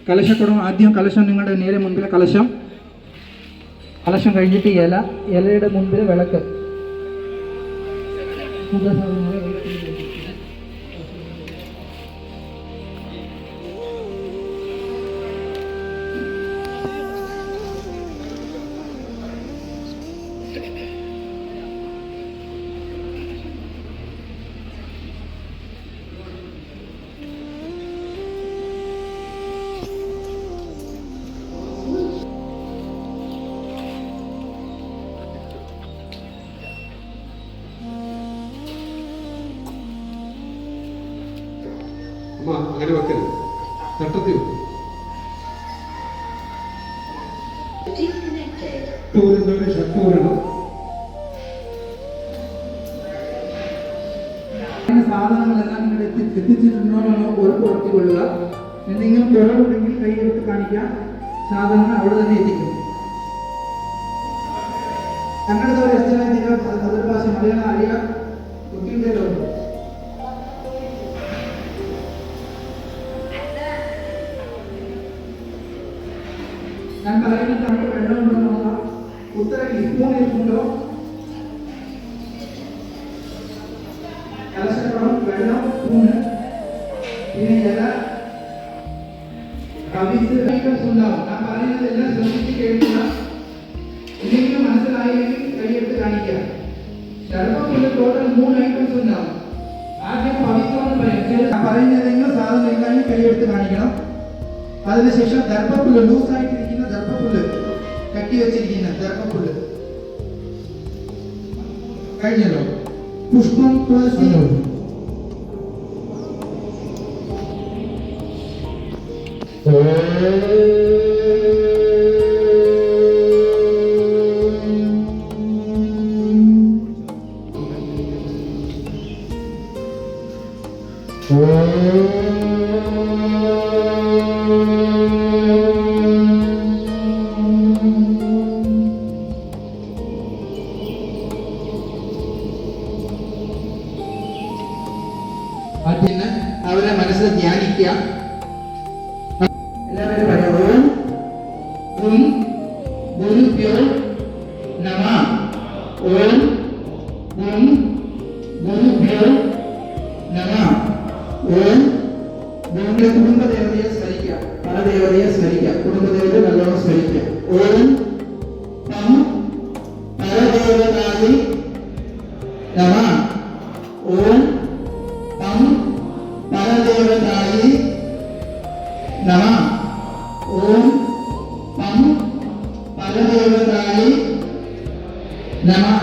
കലശക്കുടം ആദ്യം കലശം നിങ്ങളുടെ നേരെ മുൻപിൽ കലശം കഴിഞ്ഞിട്ട് ഇലയുടെ മുൻപിൽ വിളക്ക്. അങ്ങനെ വെക്കരുത്. തട്ടത്തിൽ സാധനങ്ങളെല്ലാം നിങ്ങൾ എത്തിച്ചിട്ടുണ്ടോ എന്ന് ഉറപ്പുവരുത്തിക്കൊള്ളുക. എന്തെങ്കിലും കുറവുണ്ടെങ്കിൽ കൈയെടുത്ത് കാണിക്കാം. സാധനങ്ങൾ അവിടെ തന്നെ എത്തിക്കും. കന്നഡದ ಎಷ್ಟು ಜನ ಇದ್ದೀರಾ? ಅದರ ಭಾಷೆ ಮಲಯಾಳ അറിയാം ಗೊತ್ತಿಲ್ಲದೆ ഞാൻ പറയുന്ന നമുക്ക് വെള്ളമുണ്ടോ നോക്കാം. ഉത്തരം സ്പൂൺ ഇരിക്കുന്നുണ്ടോ? കലശക്കുടം, വെള്ളം, സ്പൂണ്, പിന്നെ ഇല, കവിസ് ഐറ്റംസ് ഉണ്ടാവും. ഞാൻ പറയുന്നതെല്ലാം ശ്രദ്ധിച്ച് കേൾക്കുക. എന്തെങ്കിലും മനസ്സിലായെങ്കിൽ കൈയെടുത്ത് കാണിക്കുക. ചിലപ്പോൾ ടോട്ടൽ 3 ഐറ്റംസ് ഉണ്ടാവും. ആദ്യം പവിത്രമെന്ന് പറയും. പറയുന്നതെങ്കിലും സാധനം എന്തായാലും കൈയെടുത്ത് കാണിക്കണം. അതിനുശേഷം ദർഭപ്പുല്ല്, ലൂസായിട്ടിരിക്കുന്ന ദർഭപ്പുല്ല്, കട്ടി വെച്ചിരിക്കുന്ന ദർഭപ്പുല്ല് കഴിഞ്ഞല്ലോ. പുഷ്പം, തുളസി, അവരെ മനസ്സിൽ ധ്യാനിക്കുക. എല്ലാവരും പറയാം. ഓം ഗുരുഭ്യോ നമഃ. ഓം സ്മരിക്കാം. കുടുംബദേവരെ നല്ലോണം സ്മരിക്കാം. ഓം കം പരദേവതായി നമഃ. ഓം കം പരദേവതായി നമഃ. ഓം കം പരദേവതായി നമഃ.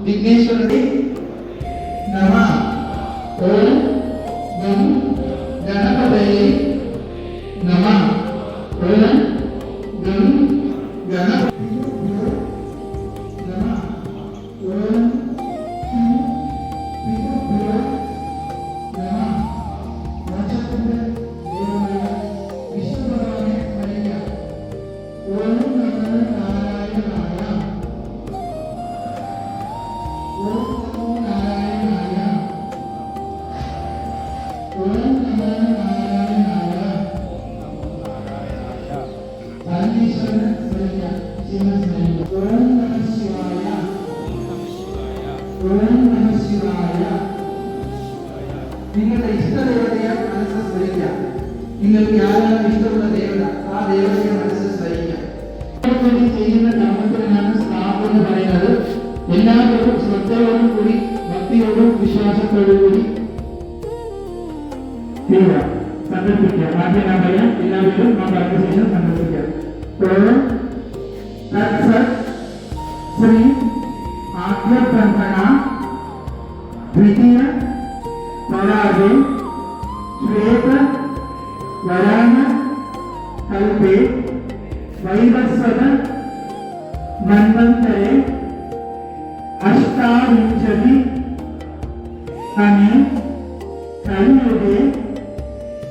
വിഘ്നേശ്വരനെ നമഃ. ഓം ഗം ഗണപതയേ നമഃ. ഓം ഗം ഗണപതയേ നമഃ. ഓം വിഘ്നേശ്വരനെ നമഃ. മോക്ഷത്തിന്റെ ദേവനായ വിഷ്ണുഭഗവാനെ സ്മരിക്കാം. ഓം നമോ നാരായണായ. ഓം നമോ നാരായണായ. ഓം നമോ നാരായണായ. പരമേശ്വരനെ സ്മരിക്കാം. ശിവനെ സ്മരിക്കാം. ഓം നമഃ ശിവായ. ഓം നമഃ ശിവായ. നിങ്ങളുടെ ഇഷ്ടദേവതയെ മനസ്സിൽ സ്മരിക്കാം. നിങ്ങൾക്ക് ആരാണ് ഇഷ്ടമുള്ള ദേവത, ആ ദേവതയെ മനസ്സിൽ സ്മരിക്കാം. വേണ്ടി ചെയ്യുന്ന കർമ്മത്തിനാണ് സ്ഥാപനം എന്ന് പറയുന്നത്. എല്ലാവരും ശ്രദ്ധയോടും കൂടി ഭക്തിയോടും വിശ്വാസത്തോടും കൂടി ചെയ്യുക, സങ്കല്പിക്കുക. ആദ്യം ഞാൻ പറയാം, എല്ലാവരും ആ പറഞ്ഞ ശേഷം സങ്കല്പിക്കാം. ഓം തത്സത് ശ്രീ ആദ്യബ്രഹ്മണ ദ്വിതീയ പരാജേ ശ്വേത വരാഹ കൽപേ വൈവസ്വത മന്വന്തരെ അഷ്ടാവിംശതി തമേ കലിയുഗേ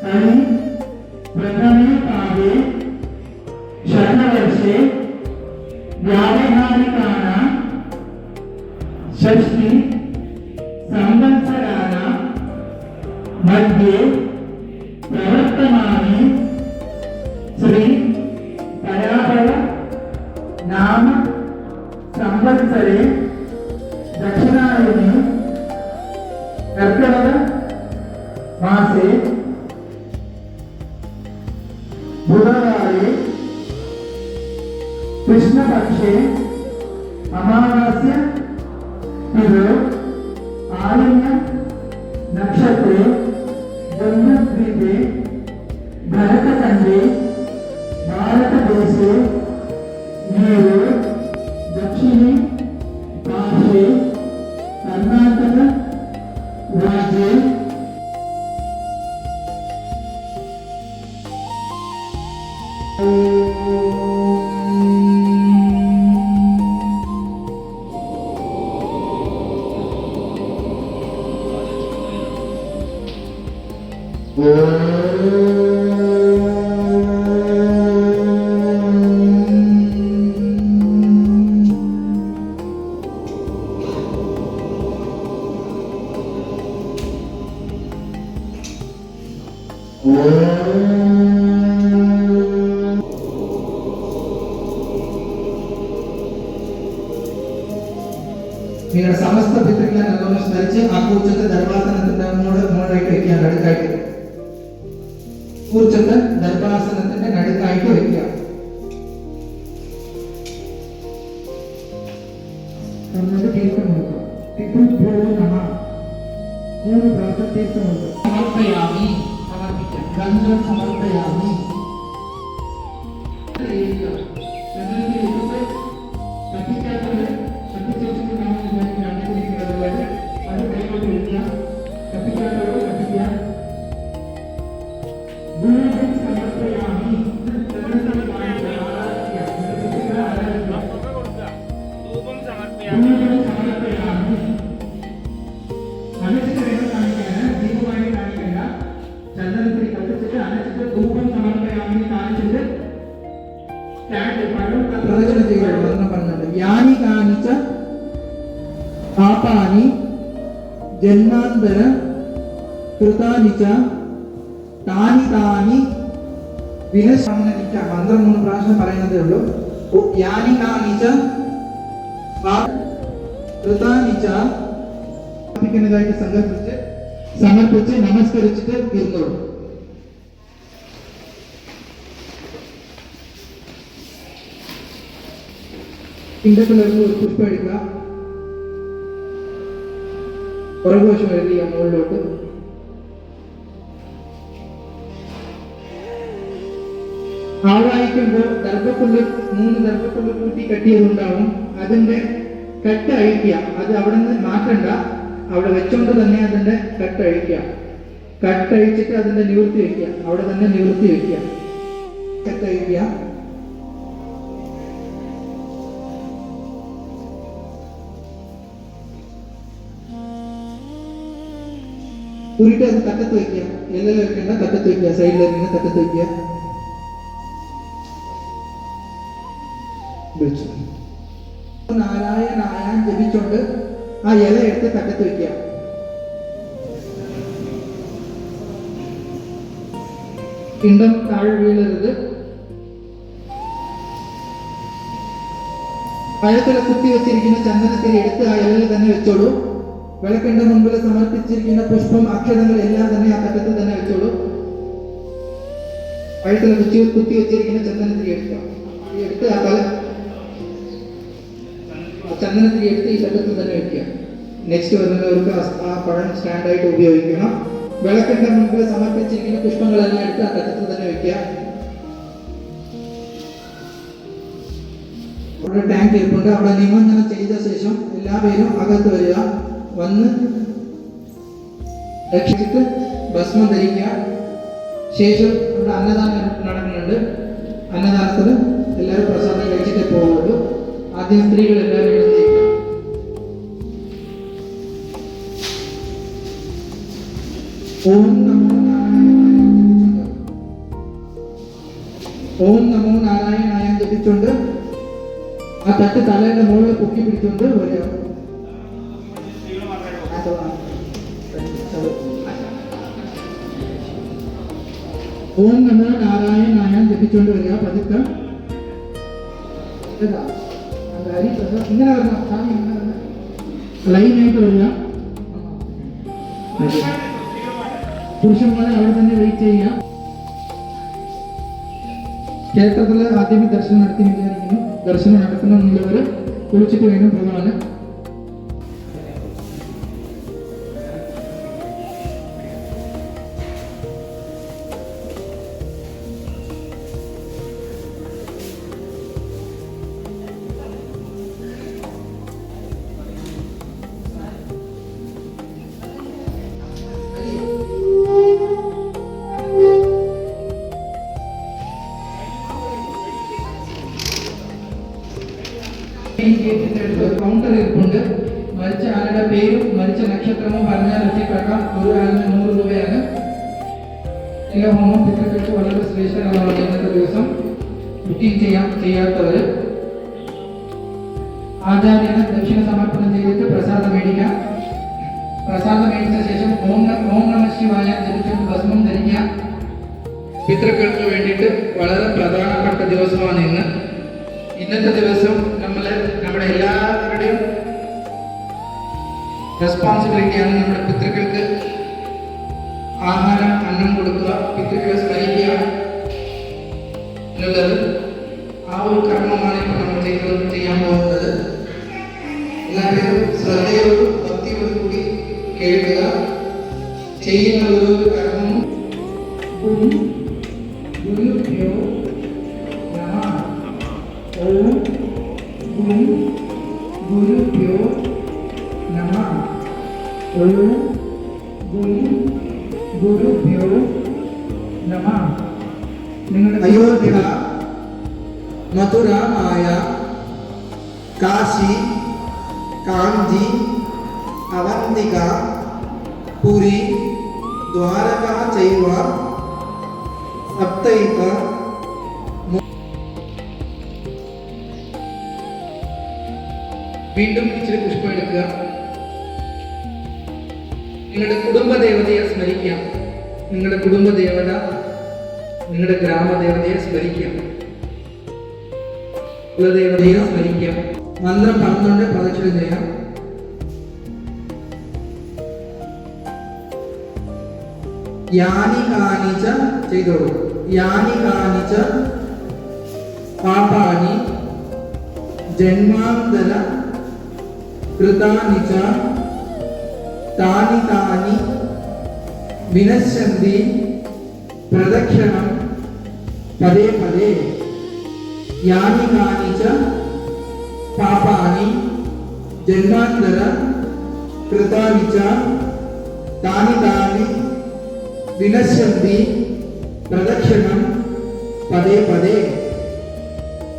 കലി പ്രഥമേ പാദേ ശതവർഷേ വ്യാവഹാരികാനാം षष्ठी संवत्सराणां मध्ये प्रवर्तमाने श्री पराभव नाम संवत्सरे दक्षिणायने कर्कटक मासे बुधवारे कृष्णपक्षे अमावास्या आलिन्य नक्षत्रे जन्मद्वीपे भरतखंडे भारतदेशे नीरु दक्षिणे पार्श्वे कर्नाटक राज्ये നിങ്ങളുടെ സമസ്ത പിതൃക്കളെ നല്ലോണം സ്മരിച്ച് ആ കൂർച്ചത്തെ ദർഭാസനത്തിന്റെ മുകളിലേക്ക് വെക്കുക, നടുക്കായിട്ട്. കൂർച്ചത്തെ ദർഭാസനത്തിന്റെ നടുക്കായിട്ട് വെക്കുക. തീർത്ഥം നോക്കുക. പിതൃഭ്യോ നമഃ. 3 പ്രാവശ്യം തീർത്ഥം നോക്കുക. സമർപ്പയാമി, സമർപ്പിക്കാം. ഗന്ധം സമർപ്പയാമി. യാനി കാണിച്ച പാപാനി ജന്മാന്തര കൃതാനിച്ച താനി താനി വിനശമനിക്കാം. മന്ത്രം 3 പ്രാവശ്യം പറയുന്നതേ ഉള്ളൂ. യാനി കാണിച്ച കൃതാനിച്ച സമർപ്പിക്കുന്നതായിട്ട് സമർപ്പിച്ച് നമസ്കരിച്ചിട്ട് ഇരുന്നോളൂ. പിണ്ടത്തിലിരുന്ന് ഒരു പുഷ്പം എടുക്കുക, പുറകുവശം എഴുതിയ മുകളിലോട്ട്. ആവാഹിക്കുമ്പോൾ ദർഭപ്പുല്ല് 3 ദർഭപ്പുല്ല് കൂട്ടി കെട്ടിയതുണ്ടാവും. അതിന്റെ കെട്ട് അഴിക്കുക. അത് അവിടെ നിന്ന് മാറ്റണ്ട, അവിടെ വെച്ചോണ്ട് തന്നെ അതിന്റെ കെട്ട് അഴിക്കുക. കെട്ടഴിച്ചിട്ട് അതിന്റെ നിവൃത്തി വയ്ക്കുക, അവിടെ തന്നെ നിവൃത്തി വയ്ക്കുക. കെട്ടഴിക്കുക. ഉരുട്ട് അത് തട്ടത്ത് വയ്ക്കുക. എല്ലാം വെക്കേണ്ട, തട്ടത്ത് വയ്ക്കുക. സൈഡിലിരിക്കുന്ന തട്ടത്ത് വയ്ക്കുക. നാരായണായ ജപിച്ചോണ്ട് ആ ഇല എടുത്ത് തട്ടത്ത് വയ്ക്കുക. പിണ്ടം താഴെ വീഴരുത്. പഴത്തിലെ കുത്തി വെച്ചിരിക്കുന്ന ചന്ദനത്തിരി എടുത്ത് ആ ഇലയിൽ തന്നെ വെച്ചോളൂ. വിളക്കിന്റെ മുൻപിൽ സമർപ്പിച്ചിരിക്കുന്ന പുഷ്പം, അക്ഷരങ്ങൾ എല്ലാം തന്നെ ആ തട്ടത്തിൽ തന്നെ വെച്ചോളൂ. പഴത്തിലെ കുത്തി വെച്ചിരിക്കുന്ന ചന്ദനത്തിരി എടുത്ത് ആ ചന്ദനത്തിരി എടുത്ത് ഈ തട്ടത്തിൽ തന്നെ വെക്കുക. നെക്സ്റ്റ് വരുന്നവർക്ക് ആ പഴം സ്റ്റാൻഡായിട്ട് ഉപയോഗിക്കണം. വിളക്കിന്റെ മുൻപിൽ സമർപ്പിച്ചിരിക്കുന്ന പുഷ്പങ്ങളെല്ലാം എടുത്ത് ആ തട്ടത്തിൽ തന്നെ വെക്കുക. അവിടെ ടാങ്ക് ഇരിപ്പുണ്ട്. അവിടെ നിമഞ്ജനം ചെയ്ത ശേഷം എല്ലാവരും അകത്ത് വരിക. വന്ന് രക്ഷിച്ചിട്ട് ഭസ്മം ധരിക്കുക. ശേഷം ഇവിടെ അന്നദാനം നടക്കുന്നുണ്ട്. അന്നദാനത്തിൽ എല്ലാവരും പ്രസാദം കഴിച്ചിട്ടേ പോകുള്ളൂ. ആദ്യം സ്ത്രീകൾ എല്ലാവരും എഴുന്നേൽക്കുക. ഓം നമോ നാരായണായ, ഓം നമോ നാരായണായ ജപിച്ചുകൊണ്ട് ആ തട്ട് തലയുടെ മുകളിൽ പൊക്കി പിടിച്ചുകൊണ്ട് വരിക. ഓം നമോ നാരായണായ ജപിച്ചുകൊണ്ട് വരിക. പതുക്കെ ഇങ്ങനെ വരണം. സ്വാമി ഇങ്ങനെ വരണം. ലൈനായിട്ട് വരിക. പുരുഷന്മാരെ അവിടെ തന്നെ വെയിറ്റ് ചെയ്യുക. ക്ഷേത്രത്തിൽ ആദ്യമേ ദർശനം നടത്തി വിചാരിക്കുന്നു. ദർശനം നടത്തുന്നവർ കുളിച്ചിട്ട് വേണം പോകാൻ. കൗണ്ടർ ഇരിപ്പുണ്ട്. മരിച്ച ആളുടെ പേരും മരിച്ച നക്ഷത്രമോ പറഞ്ഞാൽ എത്തിപ്പെടാം. ഒരു ആളിന് 100 രൂപയാണ്. ചില ഹോമം പിതൃക്കൾക്ക് വളരെ ശ്രേഷ്ഠകരമാണ്. ഇന്നത്തെ ദിവസം ബുക്കിംഗ് ചെയ്യാത്തവർ ആചാര്യന് ദക്ഷിണ സമർപ്പണം ചെയ്തിട്ട് പ്രസാദം മേടിക്കാം. പ്രസാദം മേടിച്ച ശേഷം ഓം നമഃ ശിവായ ജപിച്ചുകൊണ്ട് ഭസ്മം ധരിക്കാം. പിതൃക്കൾക്ക് വേണ്ടിയിട്ട് വളരെ പ്രധാനപ്പെട്ട ദിവസമാണ് ഇന്ന്. ഇന്നത്തെ ദിവസം നമ്മുടെ എല്ലാവരുടെയും റെസ്പോൺസിബിലിറ്റിയാണ്. നമ്മുടെ പിതൃക്കൾക്ക് ആഹാരം, അന്നം കൊടുക്കുക, പിതൃക്കളെ സ്മരിക്കുക എന്നുള്ളത് ആ ഒരു കർമ്മമാണ് ഇപ്പോൾ നമ്മൾ ചെയ്യാൻ പോകുന്നത്. എല്ലാവരും ശ്രദ്ധയോടും ഭക്തിയോടും കൂടി കേൾക്കുക. ചെയ്യുന്ന ഓരോ കർമ്മവും ഗുരുഭ്യോ നമഃ. ഓം ഗുരുഭ്യോ നമഃ. ഓം ഗുരുഭ്യോ നമഃ. അയോധ്യ, മധുരമായ, കാശി, കാഞ്ചി, അവന്തിക, പുരി, ദ്വാരക ചൈവ സപ്തൈക. വീണ്ടും ഇച്ചിരി പുഷ്പം എടുക്കുക. നിങ്ങളുടെ കുടുംബദേവതയെ സ്മരിക്കാം. നിങ്ങളുടെ കുടുംബദേവത, നിങ്ങളുടെ ഗ്രാമദേവതയെ സ്മരിക്കാം. കുലദേവതയെ സ്മരിക്കാം. മന്ത്രം 12 പ്രദക്ഷിണം ചെയ്യാം. യാനി കാനിച്ച ചെയ്തോളൂ. യാനി കാനിച്ച പാപാനി ജന്മാന്തര കൃതാനി ച താനി താനി വിനശ്യന്തി പ്രദക്ഷിണം പദേ പദേ യാനി കാനി ച പാപാനി ജന്മാന്തര കൃതാനി ച താനി താനി വിനശ്യന്തി പ്രദക്ഷിണം പദേ പദേ.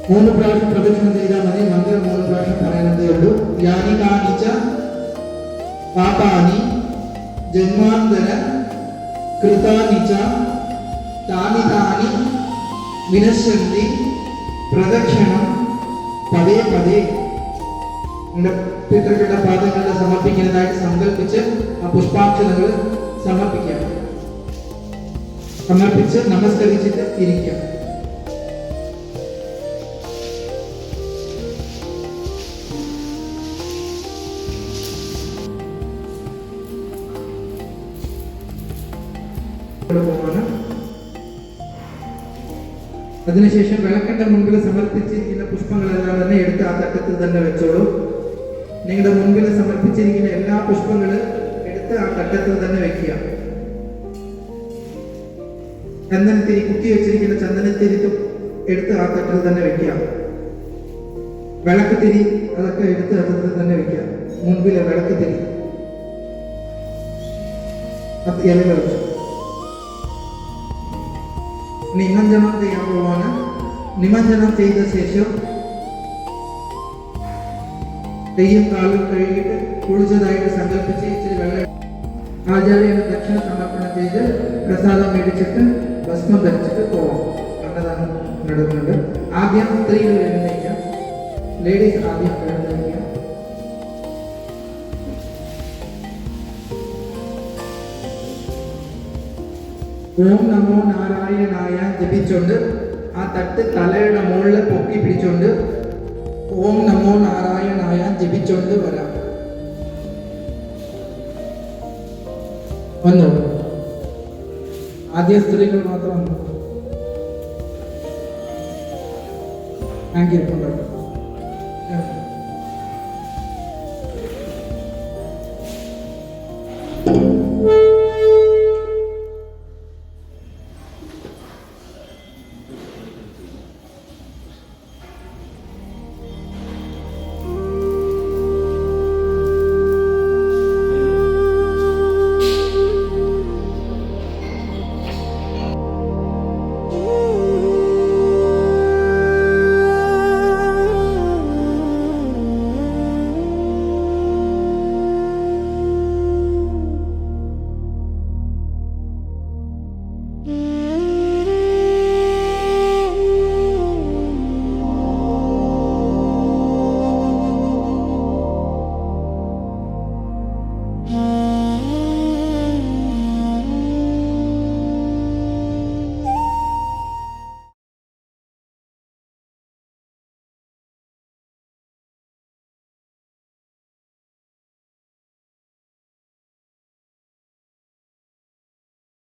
3 പ്രാവശ്യം പ്രദക്ഷിണം ചെയ്താൽ മതി. മന്ത്രം 3 പ്രാവശ്യം പറയുന്നതേ ഉള്ളൂ. യാനി കാനി ച പാപാനി ജന്മാന്തര കൃതാനി ച താനി താനി വിനശ്യന്തി പ്രദക്ഷിണം പദേ പദേ. പിതൃക്കളുടെ പാദങ്ങളിൽ സമർപ്പിക്കുന്നതായിട്ട് സങ്കല്പിച്ച് ആ പുഷ്പാക്ഷതകൾ സമർപ്പിക്കാം. സമർപ്പിച്ച് നമസ്കരിച്ചിട്ട് ഇരിക്കാം. അതിനുശേഷം വിളക്കിന്റെ മുൻപിൽ സമർപ്പിച്ചിരിക്കുന്ന പുഷ്പങ്ങളെല്ലാം തന്നെ എടുത്ത് ആ തട്ടത്തിൽ തന്നെ വെച്ചോളൂ. നിങ്ങളുടെ മുൻപിൽ സമർപ്പിച്ചിരിക്കുന്ന എല്ലാ പുഷ്പങ്ങളും എടുത്ത് ആ തട്ടത്തിൽ തന്നെ വെക്കുക. ചന്ദനത്തിരി കുത്തി വെച്ചിരിക്കുന്ന ചന്ദനത്തിരി എടുത്ത് ആ തട്ടിൽ തന്നെ വെക്കുക. വിളക്ക് തിരി അതൊക്കെ എടുത്ത് തട്ടത്തിൽ തന്നെ വെക്കുക. മുൻപിലെ വിളക്ക് തിരി ഇലകൾ വെച്ചു. നിമഞ്ജനം ചെയ്യാൻ പോവാണ്. നിമഞ്ജനം ചെയ്ത ശേഷം കയ്യും കാലും കഴുകിയിട്ട് കുളിച്ചതായിട്ട് സങ്കല്പിച്ച് ഇച്ചിരി വെള്ളം ആചാര്യന് ദക്ഷിണ സമർപ്പണം ചെയ്ത് പ്രസാദം മേടിച്ചിട്ട് ഭസ്മം ധരിച്ചിട്ട് പോവാം. അന്നദാനം നടക്കുന്നുണ്ട്. ആദ്യം സ്ത്രീകൾ എഴുന്നേക്കാം. ലേഡീസ് ആദ്യം എഴുന്നേക്കാം. ഓം നമോ നാരായണായ ജപിച്ചുകൊണ്ട് ആ തട്ട് തലയുടെ മുകളിൽ പൊക്കി പിടിച്ചുകൊണ്ട് ഓം നമോ നാരായണായ ജപിച്ചുകൊണ്ട് വരാം. വന്നു. ആദ്യ സ്ത്രീകൾ മാത്രം താങ്ക് യു.